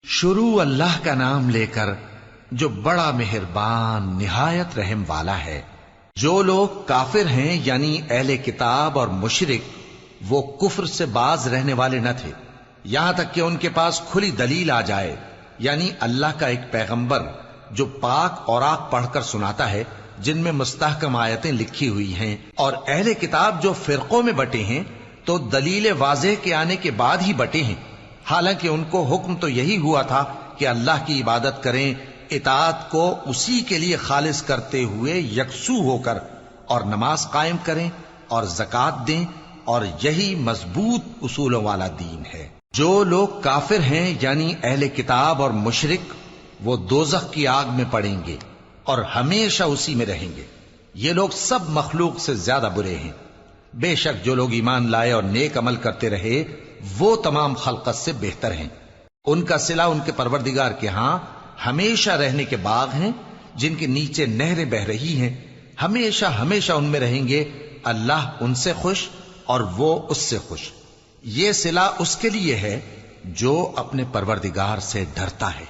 شروع اللہ کا نام لے کر جو بڑا مہربان نہایت رحم والا ہے۔ جو لوگ کافر ہیں یعنی اہل کتاب اور مشرک، وہ کفر سے باز رہنے والے نہ تھے یہاں تک کہ ان کے پاس کھلی دلیل آ جائے، یعنی اللہ کا ایک پیغمبر جو پاک اوراق پڑھ کر سناتا ہے جن میں مستحکم آیتیں لکھی ہوئی ہیں، اور اہل کتاب جو فرقوں میں بٹے ہیں تو دلیل واضح کے آنے کے بعد ہی بٹے ہیں، حالانکہ ان کو حکم تو یہی ہوا تھا کہ اللہ کی عبادت کریں، اطاعت کو اسی کے لیے خالص کرتے ہوئے یکسو ہو کر، اور نماز قائم کریں اور زکوٰۃ دیں، اور یہی مضبوط اصولوں والا دین ہے۔ جو لوگ کافر ہیں یعنی اہل کتاب اور مشرک، وہ دوزخ کی آگ میں پڑیں گے اور ہمیشہ اسی میں رہیں گے۔ یہ لوگ سب مخلوق سے زیادہ برے ہیں۔ بے شک جو لوگ ایمان لائے اور نیک عمل کرتے رہے وہ تمام خلقت سے بہتر ہیں۔ ان کا صلہ ان کے پروردگار کے ہاں ہمیشہ رہنے کے باغ ہیں جن کے نیچے نہریں بہ رہی ہیں، ہمیشہ ہمیشہ ان میں رہیں گے۔ اللہ ان سے خوش اور وہ اس سے خوش۔ یہ صلہ اس کے لیے ہے جو اپنے پروردگار سے ڈرتا ہے۔